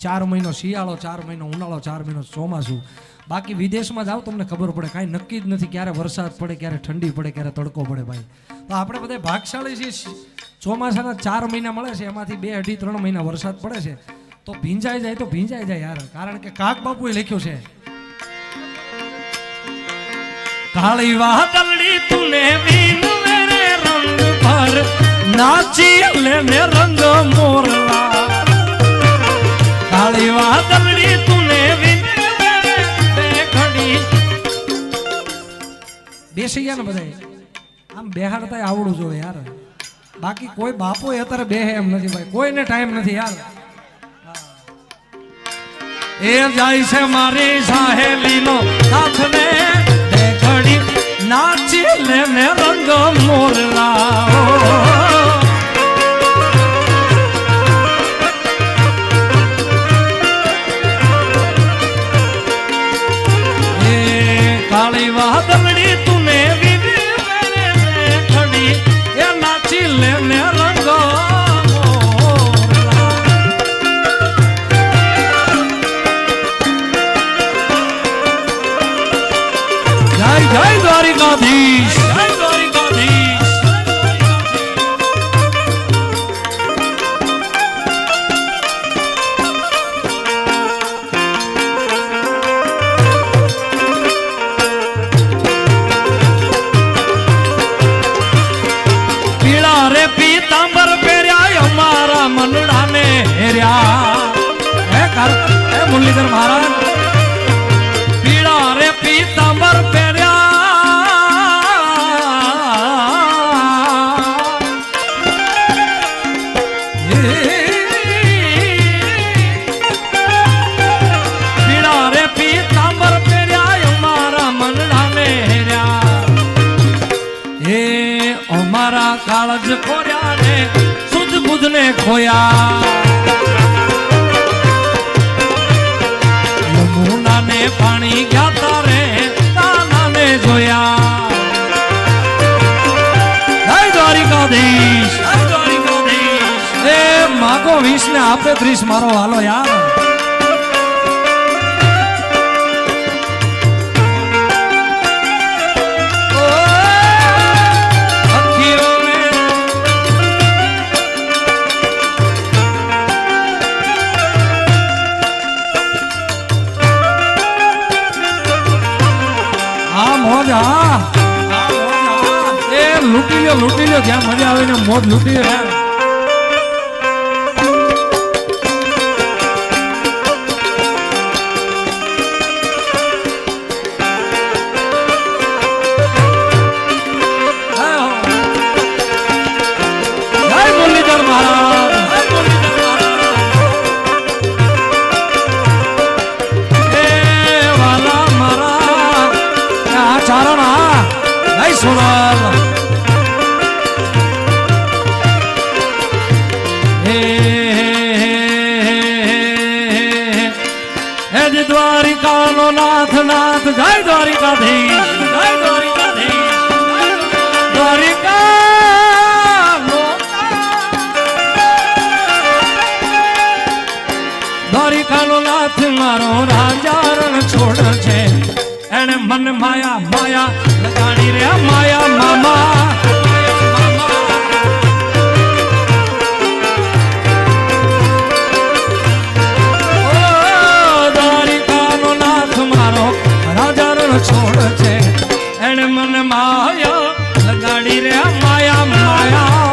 ચાર મહિનો શિયાળો, 4 મહિનો ઉનાળો, 4 મહિનો ચોમાસું. બાકી વિદેશમાં જાઓ તમને ખબર પડે, કાંઈ નક્કી જ નથી ક્યારે વરસાદ પડે, ક્યારે ઠંડી પડે, ક્યારે તડકો પડે ભાઈ. તો આપણે બધા ભાગશાળી છીએ. ચોમાસાના 4 મહિના મળે છે, એમાંથી 2, 2.5, 3 મહિના વરસાદ પડે છે. તો ભીંજાઈ જાય તો ભીંજાઈ જાય યાર, કારણ કે કાક બાપુએ લખ્યું છે, કાળી વાદળી તુને બીન મેરે રંગ પર નાચી લેને રંગ મોરલા. કાળી વાદળી તુને બીન મેરે બેખડી. બેસી ગયા ને બધા, આમ બેહાડતા આવડું જોઈએ યાર. બાકી કોઈ બાપો અત્યારે બેહે એમ નથી ભાઈ, કોઈને ટાઈમ નથી યાર. એ જાય છે મારી સાહેલીનો સાથ ને ઘડી નાચી લેને રંગ મોરલા. એ કાળી વાદળી તુને વિવી મેરે ઘડી એ નાચી લેને રંગ. જય દ્વારિકાધીશ, જય દ્વારિકાધીશ. પીળા રે પીતાંબર પહેર્યા અમારા મનડાને હેર્યા. હે મુરલીધર મહારાજ, પીળા રે પીતાંબર પહેર્યા કાળજ ખોર્યા ને સુધ બુધ ને ખોયા. યમુના ને પાણી ગયા તારે કાના ને જોયા. જય દ્વારિકાધીશ, જય દ્વારિકાધીશ. એ માગો 20 ને આપે 30 મારો હાલો યાર. લૂંટી લ્યો જ્યાં મજા આવે ને મોજ લૂંટી લ્યો. જય મુરલીધર મહારાજ, જય મુરલીધર મહારાજ. એ વાલા મારા આ ચારણ આ જય સોનલ. દ્વારિકાનો નાથ નાથ, જય દ્વારિકાધીશ, જય દ્વારિકાધીશ. દ્વારિકાનો નાથ મારો રાજા રણ છોડ છે. એને મન માયા માયા લગાડી રે માયા મામા. છોડ છે એને મને માયા લગાડી રે માયા માયા.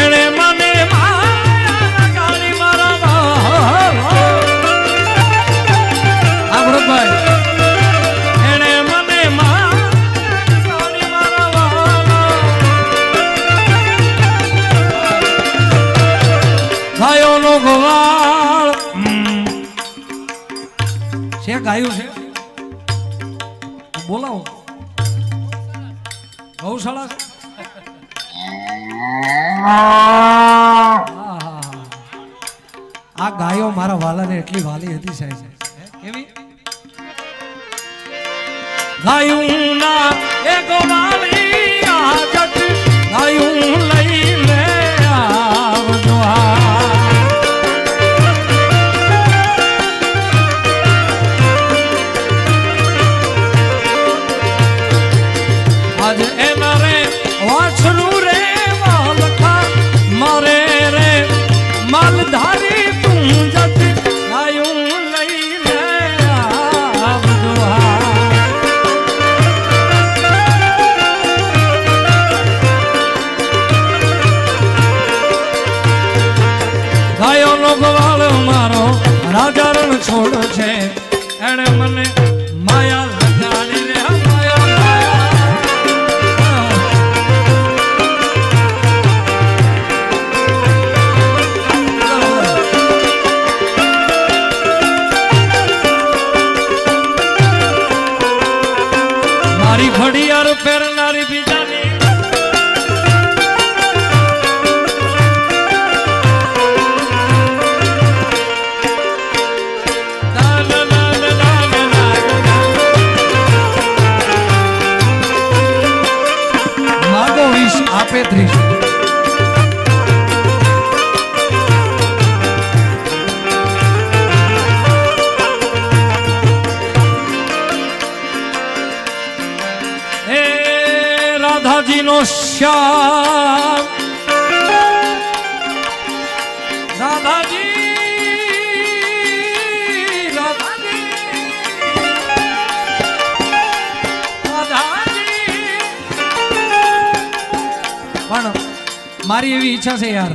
એને મને માયા લગાડી મારા આપણો ભાઈ. એને મને માયા લગાડી મારા નો ગોવાળ છે. ગાયું છે બોલાવો. ગૌશાળા છે. આ ગાયો મારા વાલાને એટલી વાલી હતી સાહેબ. કેવી ગાયું ના એક છોડ છે એને મને માયા લગાડી રે માયા મારી ઘડિયાળ પહેરનારી બીજાની આપે ત્રીસ એ રાધાજી નો શ્યામ રાધાજી પણ મારી એવી ઈચ્છા છે યાર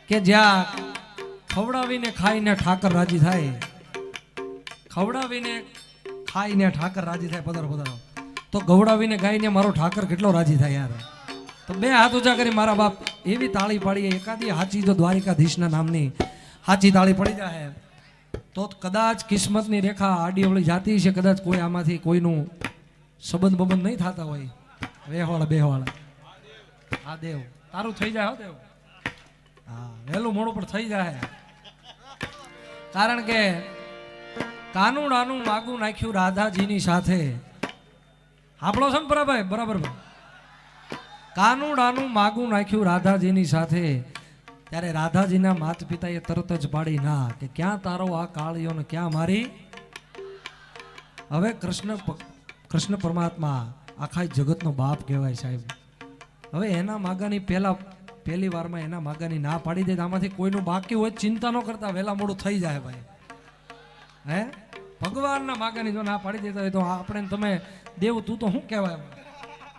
કે જ્યાં ખવડાવીને ખાઈને ઠાકર રાજી થાય, ખવડાવીને ખાઈને ઠાકર રાજી થાય, પધારો પધારો, તો ગવડાવીને ગાઈને મારો ઠાકર કેટલો રાજી થાય યાર. તો બે હાથ ઊંચા કરી મારા બાપ એવી તાળી પાડીએ, એકાદી હાચી જો દ્વારિકાધીશના નામની હાચી તાળી પડી જાય તો કદાચ કિસ્મતની રેખા આડી અવળી જાતી છે, કદાચ કોઈ આમાંથી કોઈનું સંબંધ બંધ નહીં થતા હોય. બેહવાળા બેહવાળા હા દેવ તારું થઈ જાય. હો દેવ હા વહેલું મોડું પણ થઈ જાય, કારણ કે કાનુડાનું માગું નાખ્યું રાધાજીની સાથે. આપણો છે ને બરાબર બરાબર, કાનુડાનું માગું નાખ્યું રાધાજીની સાથે. ત્યારે રાધાજીના માતા પિતાએ તરત જ પાડી ના કે ક્યાં તારો આ કાળિયો ને ક્યાં મારી. હવે કૃષ્ણ પરમાત્મા આખા જગતનો બાપ કહેવાય સાહેબ. હવે એના માગાની પહેલી વારમાં એના માગાની ના પાડી દે, આમાંથી કોઈનું બાકી હોય ચિંતા ન કરતા, વહેલા મોડું થઈ જાય ભાઈ. હે ભગવાનના માગાની જો ના પાડી દેતા હોય તો આપણે તમે દેવ તું તો શું કહેવાય,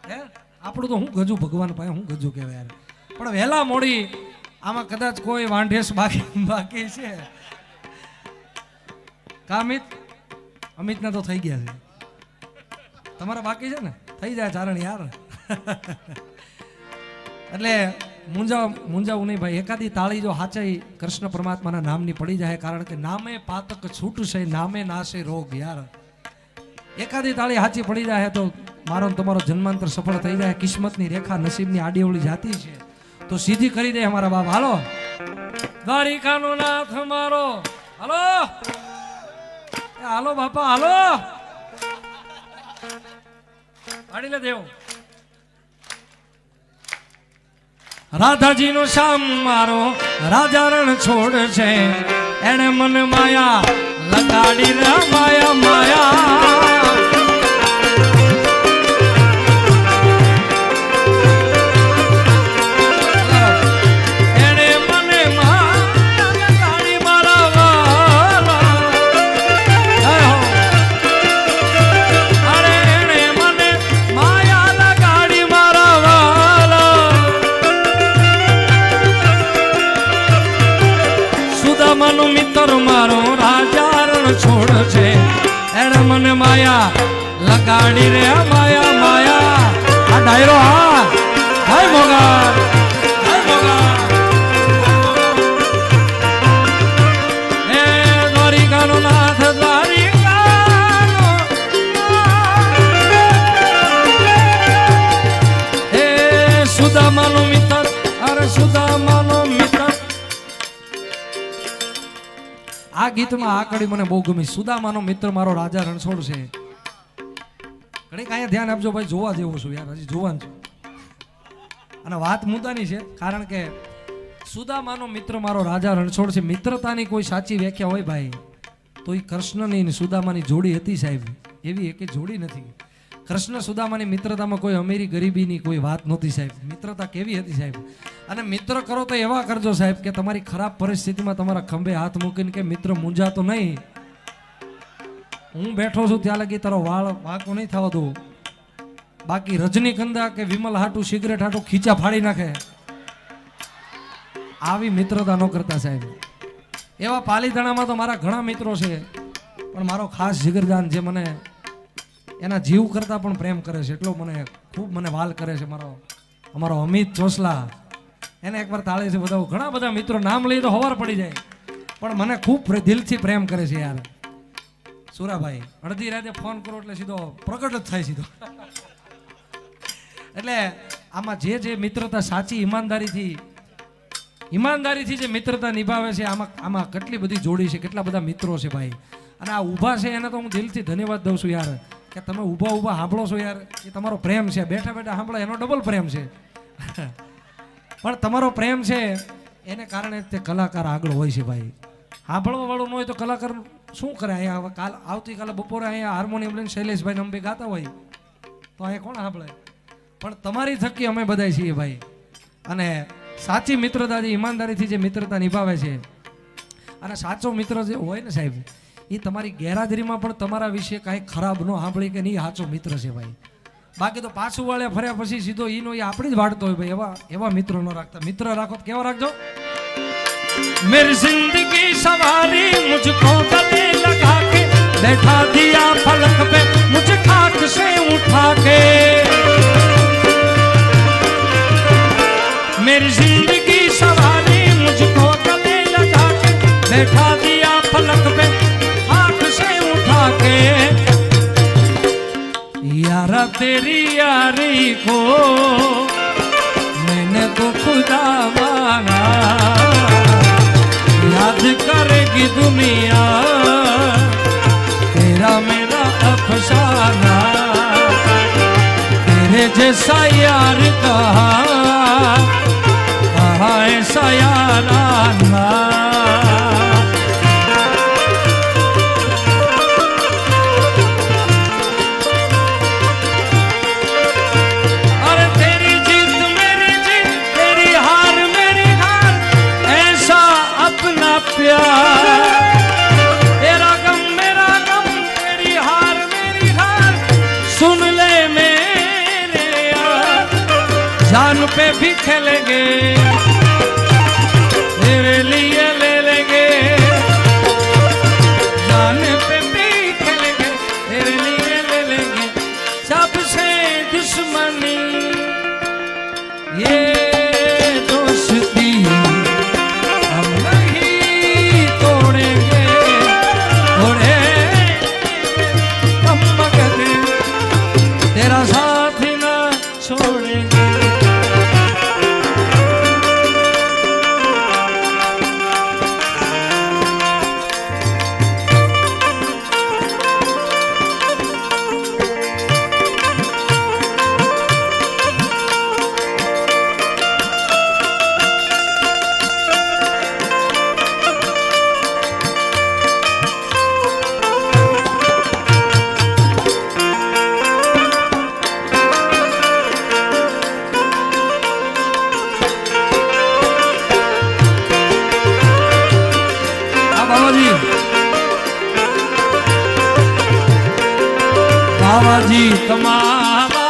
હે આપણું તો હું ગજુ ભગવાન પાસે હું ગજુ કહેવાય. પણ વહેલા મોડી આમાં કદાચ કોઈ વાંઢેસ બાકી છે. કામિત અમિતના તો થઈ ગયા છે, તમારા બાકી છે ને, થઈ જાય ચારણ યાર. એટલે મુંજાવું નહીં ભાઈ. એકાદી તાળી જો હાચાઈ કૃષ્ણ પરમાત્માના નામની પડી જાય, કારણ કે નામે પાતક છૂટશે નામે નાશે રોગ યાર. એકાદી તાળી હાચી પડી જાય તો મારો તમારો જન્માંતર સફળ થઈ જાય. કિસ્મતની રેખા નસીબની આડીઅવળી જાતી છે તો સીધી કરી દે અમારા બાપ. હાલો દ્વારિકાનો નાથ મારો, હાલો હાલો બાપા, હાલો પાડી લે દેવ. રાધાજી નો શ્યામ મારો રાજા રણ છોડ છે, એને મને માયા લગાડી રે માયા માયા. મિત્ર મારો રાજા રણ છોડ છે, એને મને માયા લગાડી રે માયા માયા. આ ડાયરો હા હાય મોગા હાય મોગા. હે દ્વારિકાનો નાથ દ્વારિકાનો, હે સુદામાનો મિત્ર, અરે સુદામાનો મિત્ર. આ ગીતમાં આ કડી મને બહુ ગમી. સુદામાનો મિત્ર મારો રાજા રણછોડ છે. ઘડીક અહીંયા ધ્યાન આપજો ભાઈ, જોવા જેવું છું યાર, હજી જોવાનું છું. અને વાત મુદ્દાની છે, કારણ કે સુદામાનો મિત્ર મારો રાજા રણછોડ છે. મિત્રતાની કોઈ સાચી વ્યાખ્યા હોય ભાઈ તો એ કૃષ્ણની ને સુદામાની જોડી હતી સાહેબ, એવી એક જોડી નથી. કૃષ્ણ સુદામાની મિત્રતામાં કોઈ અમીરી ગરીબીની કોઈ વાત નહોતી સાહેબ. મિત્રતા કેવી હતી સાહેબ. અને મિત્ર કરો તો એવા કરજો સાહેબ કે તમારી ખરાબ પરિસ્થિતિમાં તમારા ખંભે હાથ મૂકીને કે મિત્ર મૂંઝાતો નહીં, હું બેઠો છું ત્યાં લગી તારો વાળ વાંકો નહીં થવા દઉં. બાકી રજનીગંધા કે વિમલ હાટું સિગરેટ હાટું ખીચા ફાડી નાખે, આવી મિત્રતા ન કરતા સાહેબ. એવા પાલીતાણામાં તો મારા ઘણા મિત્રો છે, પણ મારો ખાસ જીગરજાન જે મને એના જીવ કરતા પણ પ્રેમ કરે છે, એટલો મને ખૂબ મને વાલ કરે છે, અમારો અમિત ચોસલા. એને એકવાર તાળી છે બધા. ઘણા બધા મિત્રો નામ લઈ તો હવાર પડી જાય, પણ મને ખૂબ દિલથી પ્રેમ કરે છે યાર. સુરાભાઈ અડધી રાતે ફોન કરો એટલે સીધો પ્રગટ જ થાય સીધો. એટલે આમાં જે મિત્રતા સાચી ઈમાનદારીથી જે મિત્રતા નિભાવે છે, આમાં કેટલી બધી જોડી છે, કેટલા બધા મિત્રો છે ભાઈ. અને આ ઊભા છે એને તો હું દિલથી ધન્યવાદ દઉં છું યાર, કે તમે ઊભા સાંભળો છો યાર. એ તમારો પ્રેમ છે, બેઠા સાંભળો એનો ડબલ પ્રેમ છે. પણ તમારો પ્રેમ છે એને કારણે તે કલાકાર આગળ હોય છે ભાઈ. સાંભળવા વાળું ન હોય તો કલાકાર શું કરે? અહીંયા આવતીકાલે બપોરે અહીંયા હાર્મોનિયમ લઈને શૈલેષભાઈ અંબે ગાતા હોય તો અહીંયા કોણ સાંભળે? પણ તમારી થકી અમે બધા છીએ ભાઈ. અને સાચી મિત્રતા જે ઈમાનદારીથી જે મિત્રતા નિભાવે છે, અને સાચો મિત્ર જે હોય ને સાહેબ, એ તમારી ગેરહાજરીમાં પણ તમારા વિશે કાંઈ ખરાબ ન સાંભળી કે નહીં, સાચો મિત્ર છે ભાઈ. બાકી તો પાછું વાળે ફર્યા પછી સીધો ઈનો એ આપણી જ વાળતો હોય ભાઈ. એવા મિત્રો ન રાખતા. મિત્ર રાખો તો કેવા રાખજો? मेरी जिंदगी सवारी मुझको गले लगा के बैठा दिया फलक पे मुझे खाक से उठा के. मेरी जिंदगी सवारी मुझको गले लगा के बैठा दिया फलक पे खाक से उठा के. यारा तेरी यारी को मैंने तो खुदा माना, याद करेगी दुनिया तेरा मेरा अफसाना. तेरे जैसा यार कहा ऐसा याराना. अरे तेरी जीत मेरी जीत, तेरी हार मेरी हार, ऐसा अपना प्यार. तेरा गम मेरा गम, तेरी हार मेरी हार, सुन ले मेरे यार. जान पे भी खेलेंगे, तेरे लिए ले लेंगे. जान पे भी खेलेंगे, तेरे लिए ले लेंगे. सबसे दुश्मनी ये दोस्ती हम नहीं तोड़ेंगे, तोड़े हम मगर तेरा साथ न छोड़ेंगे. બાવાજી તમારા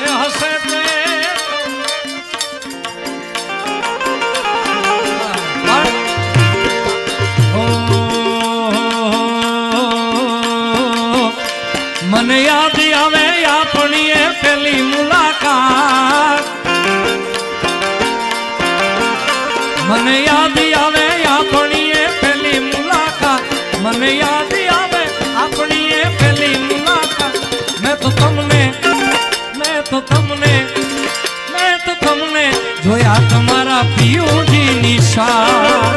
એ હસે તે મને યાદ આવે આપણી એ પેલી મુલાકાત. મને યાદ આવે આપણી એ પેલી મુલાકાત. મને યાદ આવે આપણી એ પેલી મુલાકાત. मैं तो तुमने जोया तुम्हारा पियूं जी निशान.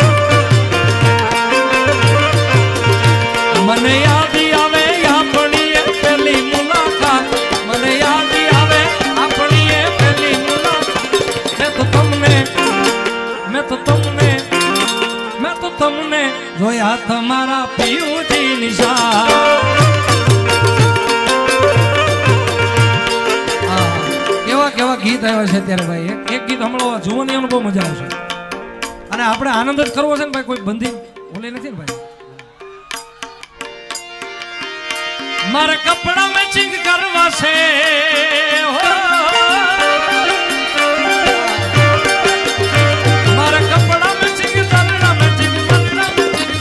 મને યાદ આવે આપણી એ પેલી મુલાકાત. મને યાદ આવે આપણી એ પેલી મુલાકાત. मैं तो तुमने जोया तुम्हारा पियूं जी निशान. કેવા ગીત આવ્યા છે અત્યારે ભાઈ. એક ગીત હમણાં જોવાની બહુ મજા આવશે, અને આપણે આનંદ જ કરવો છે ને ભાઈ. કોઈ બંધી ઓલી નથી ને ભાઈ. મારા કપડા મેચિંગ કરવા છે, મારા કપડા મેચિંગ, તલડા મેચિંગ, તલડા મેચિંગ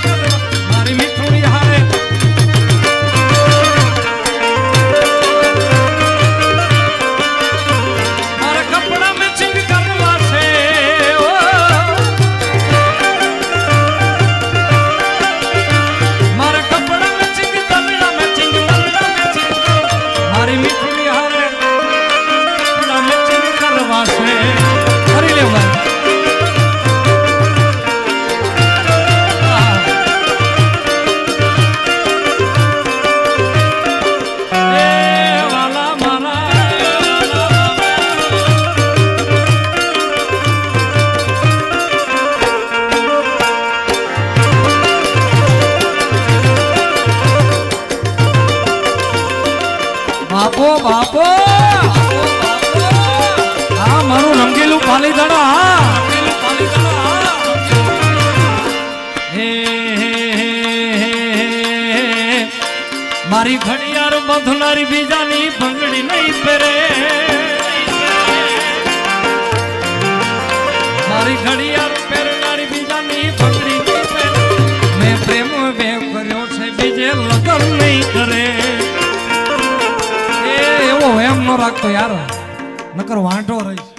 બાપો હા મારું રંગીલું પાલીતાણા મારી ઘડિયાળ બાંધનારી બીજાની બંગડી નહીં પહેરે મારી ઘડિયાળ પહેરનારી બીજાની બંગડી નહીં પહેરે મેં પ્રેમ વેવ કર્યો છે બીજે લગ્ન નહીં કરે એવો એમ ન રાખતો યાર નકર વાંઢો રહીશ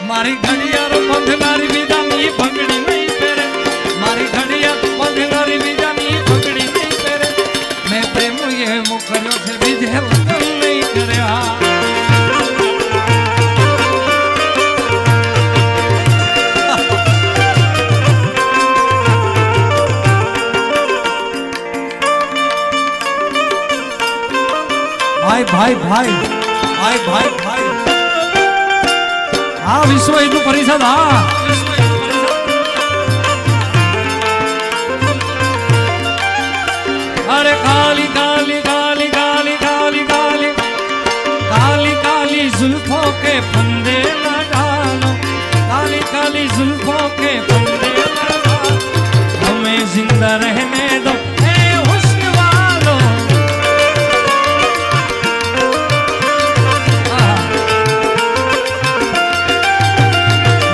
મારી ઘડિયાળ બાંધનારી બીજાની બંગડી નહીં પહેરે મારી ઘડિયાળ બાંધનારી બીજાની બંગડી નહીં પહેરે મેં પ્રેમ એવો કર્યો છે બીજે લગ્ન નહીં કર્યા ભાઈ ભાઈ ભાઈ ભાઈ ભાઈ આ વિશ્વ હિન્દુ પરિષદ અરે કાલી કાલી કાલી કાલી કાલી કાલી काली काली जुल्फों के फंदे न डालो काली काली जुल्फों के फंदे न डालो हमें जिंदा रहने दो ए हुस्न वालो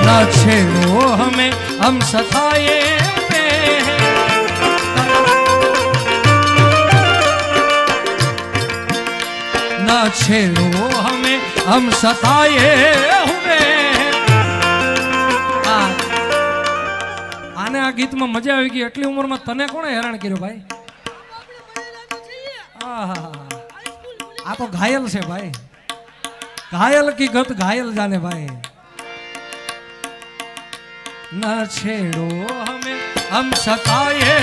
न छेड़ो हमें हम सताए न छेड़ो हमें हम सताए हुए આને આ ગીતમાં મજા આવી ગઈ એટલી ઉંમરમાં તને કોણે હેરાન કર્યો ભાઈ આ તો ઘાયલ છે ભાઈ घायल की गत घायल जाने भाई न छेड़ो हमें हम सताए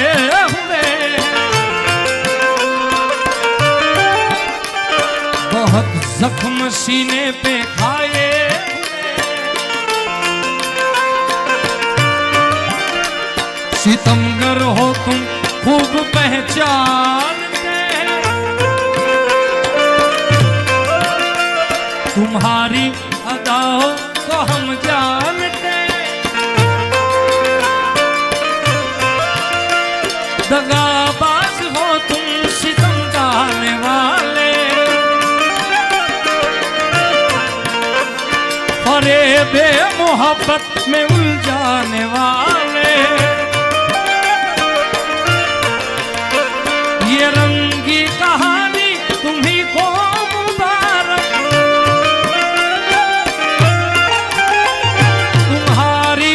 हुए बहुत जख्म सीने पे खाए सितमगर हो तुम खूब पहचानते तुम्हारी अदाओं को हम जानते दगाबाज हो तुम सितम गाने वाले फरेबे मोहब्बत में उलझाने वाले ये रंगी कहानी तुम्ही को मुबारक तुम्हारी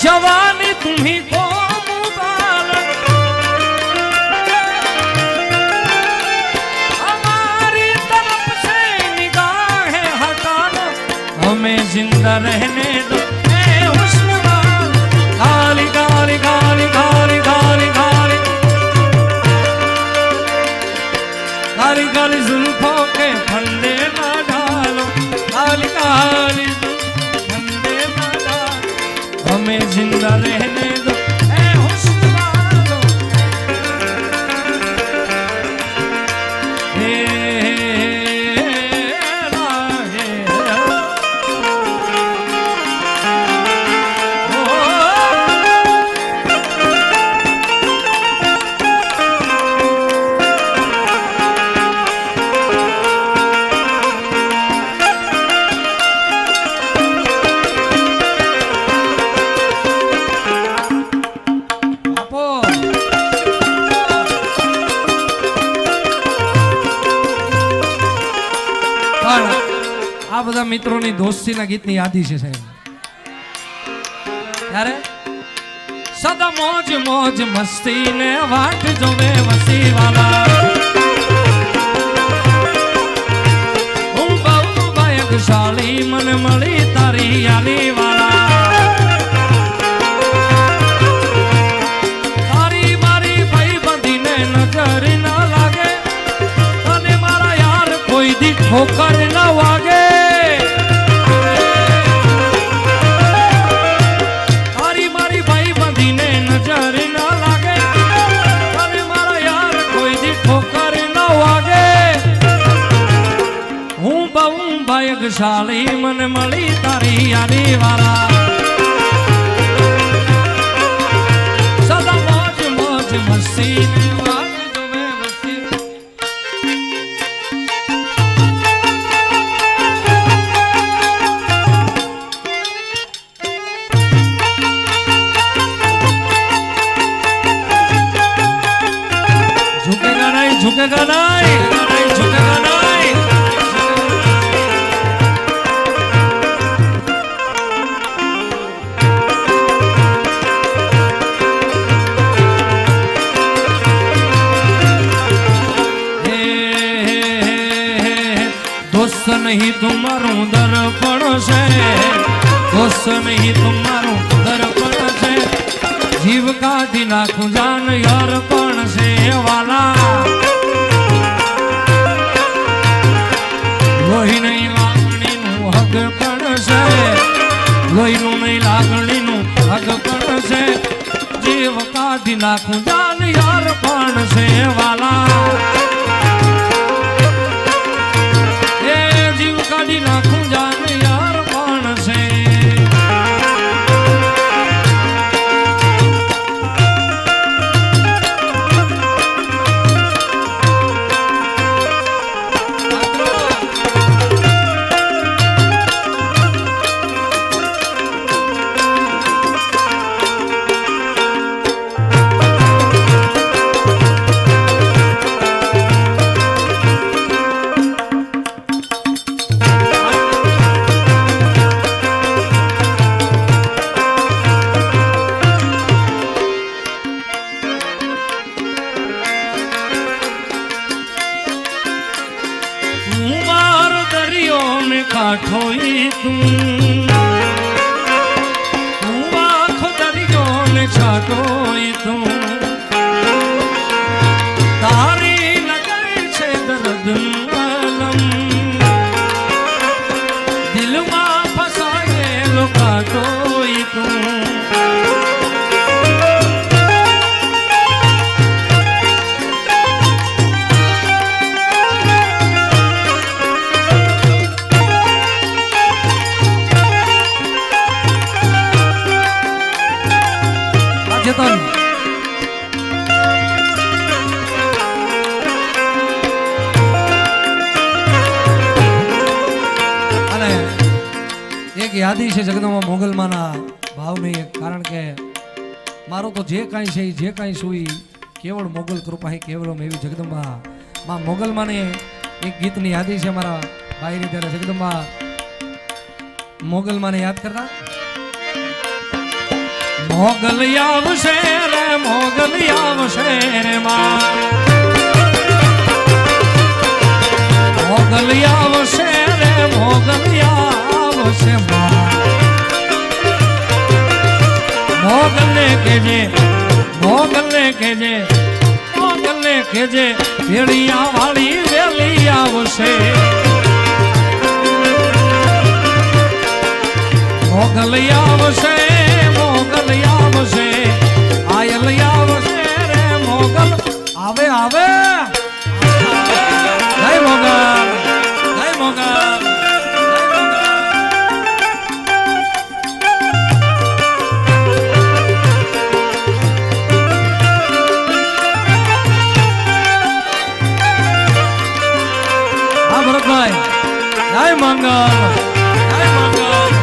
जवानी तुम्ही को मुबारक हमारी तरफ से निगाहें हटाना हमें जिंदा रहने दो ए हुस्न वालो काली काली काली काली काली काली काली काली जुल्फों के फंदे ना डालो काली काली फंदे ना डालो हमें जिंदा रहने दो ए हुस्न वालो हे राहे આ બધા મિત્રોની દોસ્તીના ગીતની યાદી છે સાહેબ ત્યારે સદા મોજ મોજ મસ્તી ને વાટ જોવે વસી વાલા હું બહુ ભાગ્યશાળી મને મળી તારી યાલી વાલા તારી મારી ભાઈ બંધીને નજર ના લાગે અને મારા યાર કોઈ દી ઠોકર ના વાગે તારી મારી ભાઈ બંધીને નજર ના લાગે અને મારા યાર કોઈ દી ઠોકર ના વાગે ભાગ્યશાળી મને મળી તારી યારી વાળા સદા મોજ મોજ મસ્તી झुकेगा नहीं झुकेगा नहीं दोस्त नहीं तुम्हारू दर्पण से दोस्त नहीं तुम्हारू दर्पण से जीव का दिन नाखू जान यार पण से वाला લોહી નહીં લાગણીનું હગ પણ છે લોહીનું નહીં લાગણીનું હગ પણ છે જીવ કાઢી નાખું જાન યાર પણ છે વાલા એ જીવ કાઢી નાખું જાન યાર પણ છે કાઠોઈ તું આખો દરિયો ને છાટોઈ તું તારી લગાઈ છે દર્દ અલમ દિલમાં ફસાયેલો કાઠોઈ તું ચેતન અને એક યાદી છે જગદંબા મોગલમાના ભાવની કારણ કે મારો તો જે કાંઈ છે જે કાંઈ છું એ કેવળ મોગલ કૃપા હે કેવલમ એવી જગદંબા માં મોગલમાને એક ગીતની યાદી છે મારા ભાઈની ત્યારે જગદંબા મોગલમાને યાદ કરતા મોગલ આવશે રે માં મોગલ આવશે રે મોગલ આવશે માં મોગલને કેજે ભેળિયા વાળી વેલી આવશે મોગલ આવશે આયલ આવશે રે મોગલ આવે આવે જય મોગલ જય મોગલ હા ભરતભાઈ જય મંગલ જય મંગલ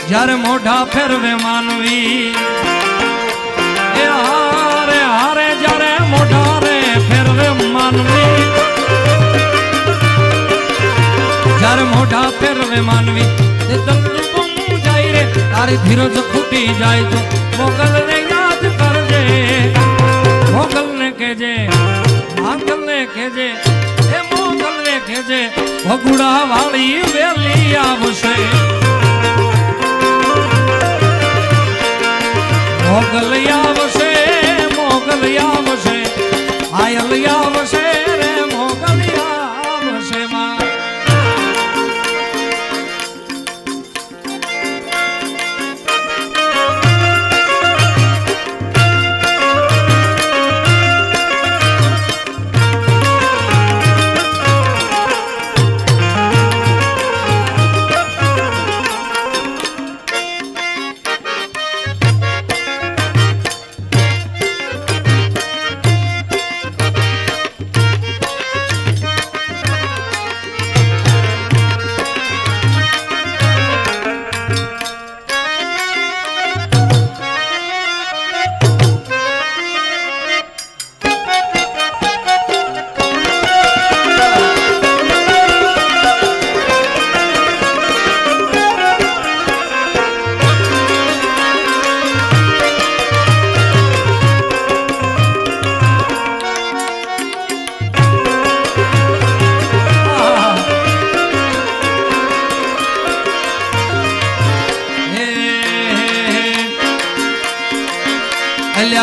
જ્યારે મોઢા ફેરવે માનવી એ હારે હારે જ્યારે મોઢા રે ફેરવે માનવી જ્યારે મોઢા ફેરવે માનવી તે તમનું ગુમ જાય રે તારી ધીરજ ખૂટી જાય તો મોગલને યાદ કરજે મોગલને કહેજે માંગલને કહેજે એ મોગલને કહેજે ભગુડા વાળી વેલી આવશે મોગલ આવશે આયલ આવશે રે મોગલ આવશે માં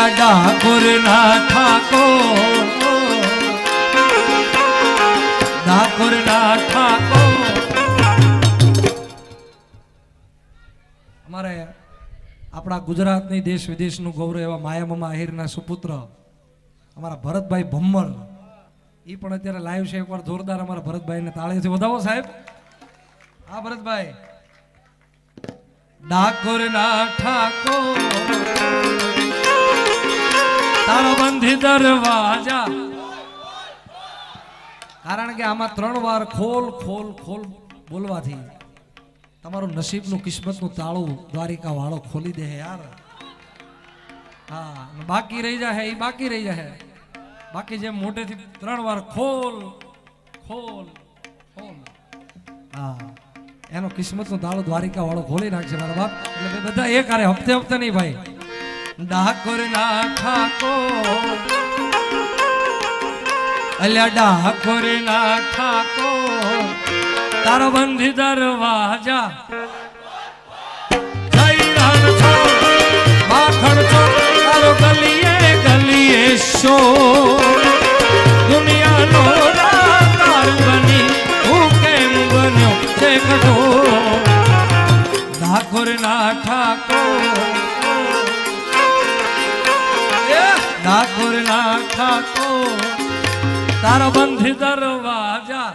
અલ્યા ડાકોર ના ઠાકોર, ડાકોર ના ઠાકોર. અમારે આપણા ગુજરાતની દેશ વિદેશનું ગૌરવ એવા માયામામા આહિરના સુપુત્ર અમારા ભરતભાઈ ભમ્મર, એ પણ અત્યારે લાઈવ છે. એકવાર જોરદાર અમારા ભરતભાઈને તાળીથી વધાવો સાહેબ. હા ભરતભાઈ. ડાકોર ના ઠાકોર તારો બંધી દરવાજા. કારણ કે આમાં 3 વાર ખોલ ખોલ ખોલ બોલવાથી તમારું નસીબનું કિસ્મતનું તાળું દ્વારિકા વાળો ખોલી દે યાર. હા, બાકી રહી જાય એ બાકી રહી જાય. બાકી જેમ મોટેથી 3 વાર ખોલ ખોલ ખોલ, હા, એનો કિસ્મતનું તાળું દ્વારિકા વાળો ખોલી નાખશે મારા બાપ. એટલે બધા એક આરે હપ્તે હપ્તે નહીં ભાઈ. ડાકોર ના ઠાકોર, અલ્યા ડાકોર ના ઠાકોર તારો બંધી દરવાજા. જયરામ છો માખણ છો તારો ગલીએ ગલીએ શો, દુનિયાનો રાકાર બની હું કેમ બન્યો છે કઠોર. ડાકોર ના ઠાકોર, ડાકોર ના ઠાકોર તારો બંધી દરવાજા.